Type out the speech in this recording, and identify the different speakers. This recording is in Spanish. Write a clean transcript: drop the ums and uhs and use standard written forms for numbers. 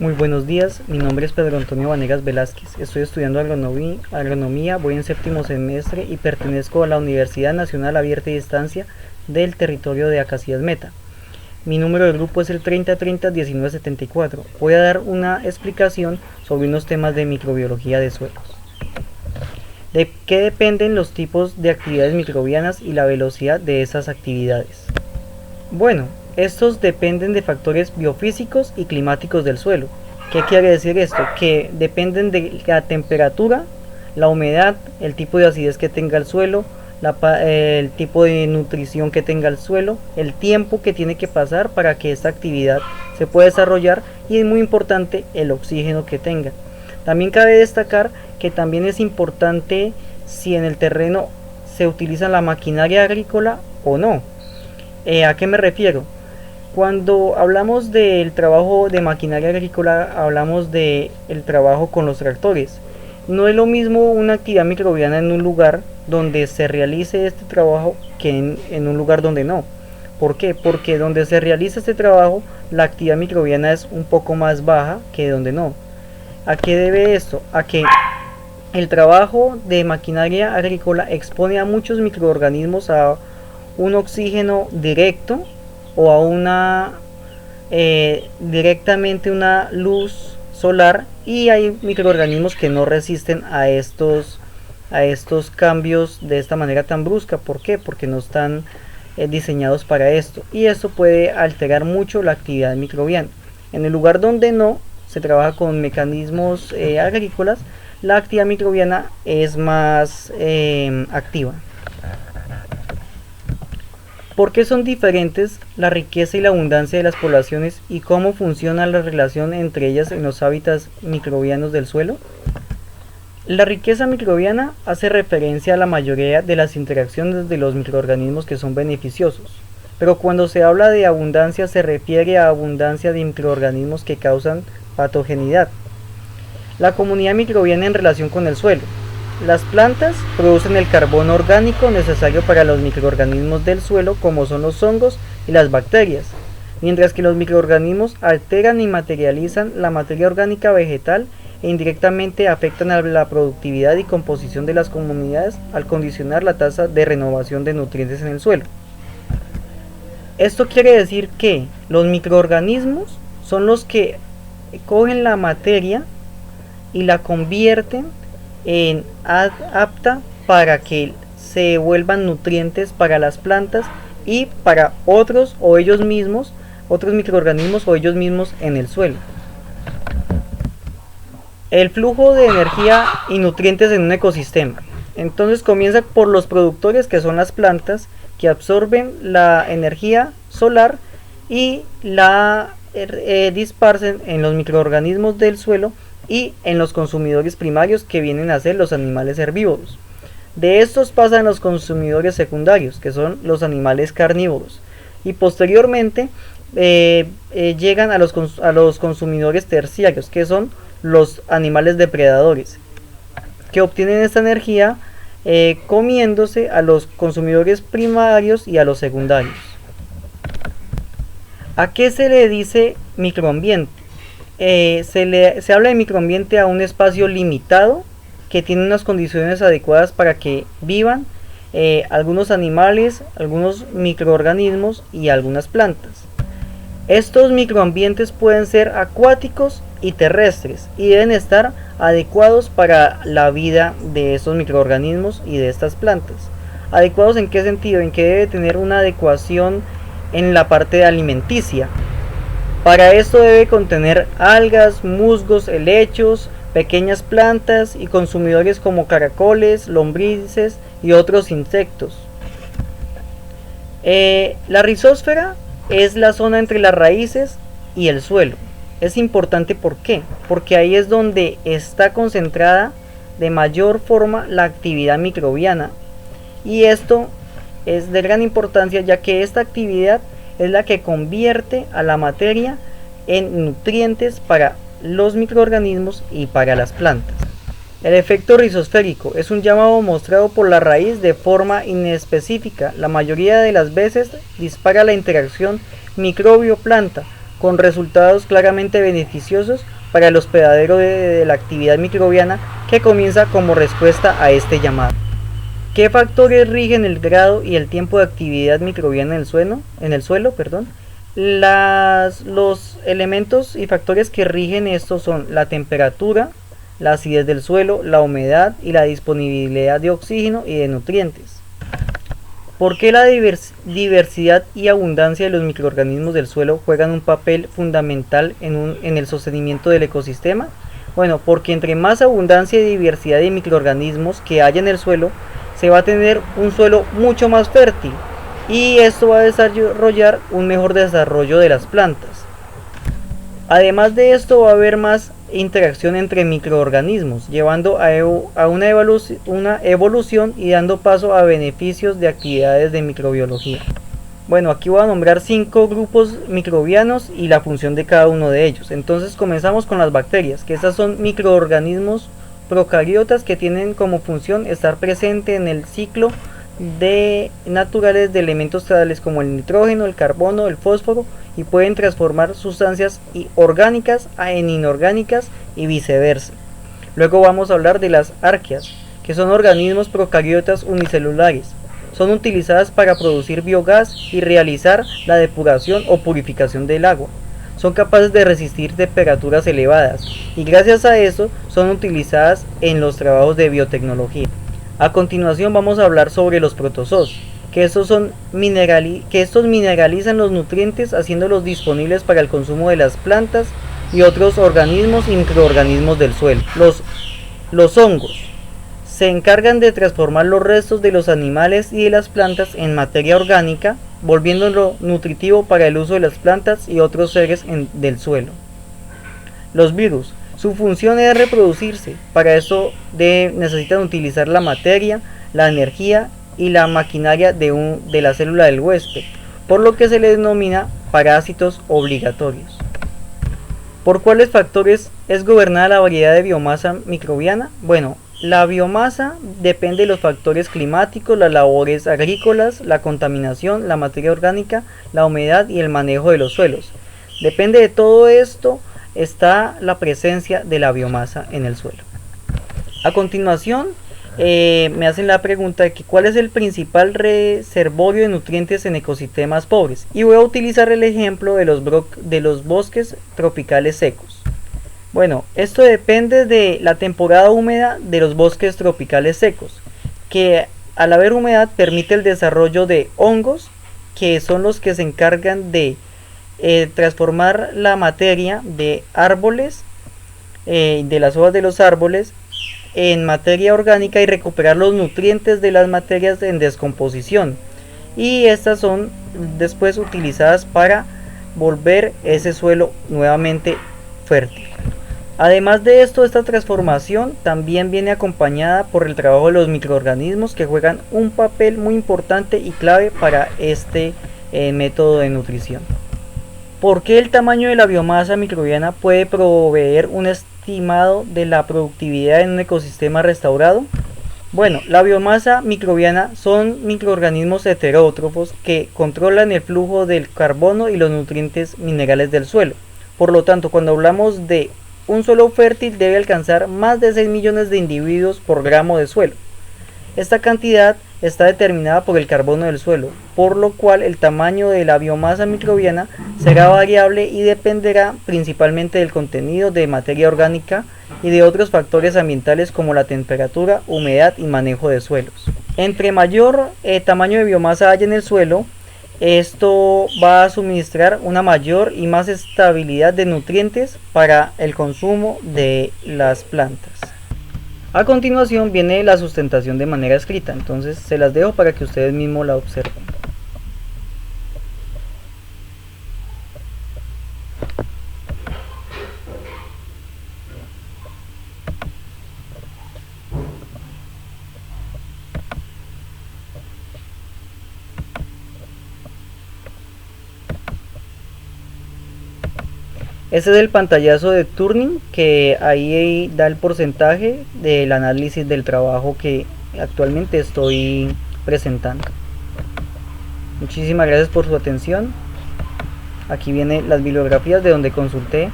Speaker 1: Muy buenos días, mi nombre es Pedro Antonio Vanegas Velázquez, estoy estudiando agronomía, voy en séptimo semestre y pertenezco a la Universidad Nacional Abierta y Distancia del territorio de Acacías Meta. Mi número de grupo es el 3030-1974. Voy a dar una explicación sobre unos temas de microbiología de suelos. ¿De qué dependen los tipos de actividades microbianas y la velocidad de esas actividades? Bueno, estos dependen de factores biofísicos y climáticos del suelo. ¿Qué quiere decir esto? Que dependen de la temperatura, la humedad, el tipo de acidez que tenga el suelo, el tipo de nutrición que tenga el suelo, el tiempo que tiene que pasar para que esta actividad se pueda desarrollar y es muy importante el oxígeno que tenga. También cabe destacar que también es importante si en el terreno se utiliza la maquinaria agrícola o no. ¿A qué me refiero? Cuando hablamos del trabajo de maquinaria agrícola, hablamos del trabajo con los tractores. No es lo mismo una actividad microbiana en un lugar donde se realice este trabajo que en un lugar donde no. ¿Por qué? Porque donde se realiza este trabajo, la actividad microbiana es un poco más baja que donde no. ¿A qué debe esto? A que el trabajo de maquinaria agrícola expone a muchos microorganismos a un oxígeno directo o a directamente una luz solar, y hay microorganismos que no resisten a estos cambios de esta manera tan brusca. ¿Por qué? Porque no están diseñados para esto, y esto puede alterar mucho la actividad microbiana. En el lugar donde no se trabaja con mecanismos agrícolas, la actividad microbiana es más activa. ¿Por qué son diferentes la riqueza y la abundancia de las poblaciones y cómo funciona la relación entre ellas en los hábitats microbianos del suelo? La riqueza microbiana hace referencia a la mayoría de las interacciones de los microorganismos que son beneficiosos, pero cuando se habla de abundancia se refiere a abundancia de microorganismos que causan patogenidad. La comunidad microbiana en relación con el suelo. Las plantas producen el carbono orgánico necesario para los microorganismos del suelo, como son los hongos y las bacterias, mientras que los microorganismos alteran y materializan la materia orgánica vegetal e indirectamente afectan a la productividad y composición de las comunidades al condicionar la tasa de renovación de nutrientes en el suelo. Esto quiere decir que los microorganismos son los que cogen la materia y la convierten en apta para que se vuelvan nutrientes para las plantas y para otros microorganismos o ellos mismos en el suelo. El flujo de energía y nutrientes en un ecosistema. Entonces comienza por los productores, que son las plantas, que absorben la energía solar y la dispersan en los microorganismos del suelo y en los consumidores primarios, que vienen a ser los animales herbívoros. De estos pasan los consumidores secundarios, que son los animales carnívoros, y posteriormente llegan a los consumidores terciarios, que son los animales depredadores, que obtienen esta energía comiéndose a los consumidores primarios y a los secundarios. ¿A qué se le dice microambiente? Se habla de microambiente a un espacio limitado que tiene unas condiciones adecuadas para que vivan algunos animales, algunos microorganismos y algunas plantas. Estos microambientes pueden ser acuáticos y terrestres y deben estar adecuados para la vida de estos microorganismos y de estas plantas. ¿Adecuados en qué sentido? En que debe tener una adecuación en la parte alimenticia. Para esto debe contener algas, musgos, helechos, pequeñas plantas y consumidores como caracoles, lombrices y otros insectos. La rizósfera es la zona entre las raíces y el suelo. Es importante, ¿por qué? Porque ahí es donde está concentrada de mayor forma la actividad microbiana, y esto es de gran importancia, ya que esta actividad es la que convierte a la materia en nutrientes para los microorganismos y para las plantas. El efecto rizosférico es un llamado mostrado por la raíz de forma inespecífica. La mayoría de las veces dispara la interacción microbio-planta, con resultados claramente beneficiosos para el hospedadero de la actividad microbiana que comienza como respuesta a este llamado. ¿Qué factores rigen el grado y el tiempo de actividad microbiana en el suelo? Los elementos y factores que rigen esto son la temperatura, la acidez del suelo, la humedad y la disponibilidad de oxígeno y de nutrientes. ¿Por qué la diversidad y abundancia de los microorganismos del suelo juegan un papel fundamental en el sostenimiento del ecosistema? Bueno, porque entre más abundancia y diversidad de microorganismos que haya en el suelo, se va a tener un suelo mucho más fértil y esto va a desarrollar un mejor desarrollo de las plantas. Además de esto, va a haber más interacción entre microorganismos, llevando a una evolución y dando paso a beneficios de actividades de microbiología. Bueno, aquí voy a nombrar 5 grupos microbianos y la función de cada uno de ellos. Entonces comenzamos con las bacterias, que estas son microorganismos procariotas que tienen como función estar presente en el ciclo de naturales de elementos tales como el nitrógeno, el carbono, el fósforo, y pueden transformar sustancias orgánicas en inorgánicas y viceversa. Luego vamos a hablar de las arqueas, que son organismos procariotas unicelulares. Son utilizadas para producir biogás y realizar la depuración o purificación del agua. Son capaces de resistir temperaturas elevadas y gracias a eso son utilizadas en los trabajos de biotecnología. A continuación vamos a hablar sobre los protozoos, que estos mineralizan los nutrientes haciéndolos disponibles para el consumo de las plantas y otros organismos y microorganismos del suelo. Los hongos se encargan de transformar los restos de los animales y de las plantas en materia orgánica, volviéndolo nutritivo para el uso de las plantas y otros seres del suelo. Los virus, su función es reproducirse, para eso necesitan utilizar la materia, la energía y la maquinaria de la célula del huésped, por lo que se les denomina parásitos obligatorios. ¿Por cuáles factores es gobernada la variedad de biomasa microbiana? Bueno, la biomasa depende de los factores climáticos, las labores agrícolas, la contaminación, la materia orgánica, la humedad y el manejo de los suelos. Depende de todo esto está la presencia de la biomasa en el suelo. A continuación me hacen la pregunta de que cuál es el principal reservorio de nutrientes en ecosistemas pobres, y voy a utilizar el ejemplo de los bosques tropicales secos. Bueno, esto depende de la temporada húmeda de los bosques tropicales secos, que al haber humedad permite el desarrollo de hongos, que son los que se encargan de transformar la materia de árboles, de las hojas de los árboles, en materia orgánica y recuperar los nutrientes de las materias en descomposición, y estas son después utilizadas para volver ese suelo nuevamente fértil. Además de esto, esta transformación también viene acompañada por el trabajo de los microorganismos, que juegan un papel muy importante y clave para este método de nutrición. ¿Por qué el tamaño de la biomasa microbiana puede proveer un estimado de la productividad en un ecosistema restaurado? Bueno, la biomasa microbiana son microorganismos heterótrofos que controlan el flujo del carbono y los nutrientes minerales del suelo. Por lo tanto, cuando hablamos de un suelo fértil, debe alcanzar más de 6 millones de individuos por gramo de suelo. Esta cantidad está determinada por el carbono del suelo, por lo cual el tamaño de la biomasa microbiana será variable y dependerá principalmente del contenido de materia orgánica y de otros factores ambientales como la temperatura, humedad y manejo de suelos. Entre mayor tamaño de biomasa haya en el suelo, esto va a suministrar una mayor y más estabilidad de nutrientes para el consumo de las plantas. A continuación viene la sustentación de manera escrita, entonces se las dejo para que ustedes mismos la observen. Este es el pantallazo de Turing, que ahí da el porcentaje del análisis del trabajo que actualmente estoy presentando. Muchísimas gracias por su atención. Aquí vienen las bibliografías de donde consulté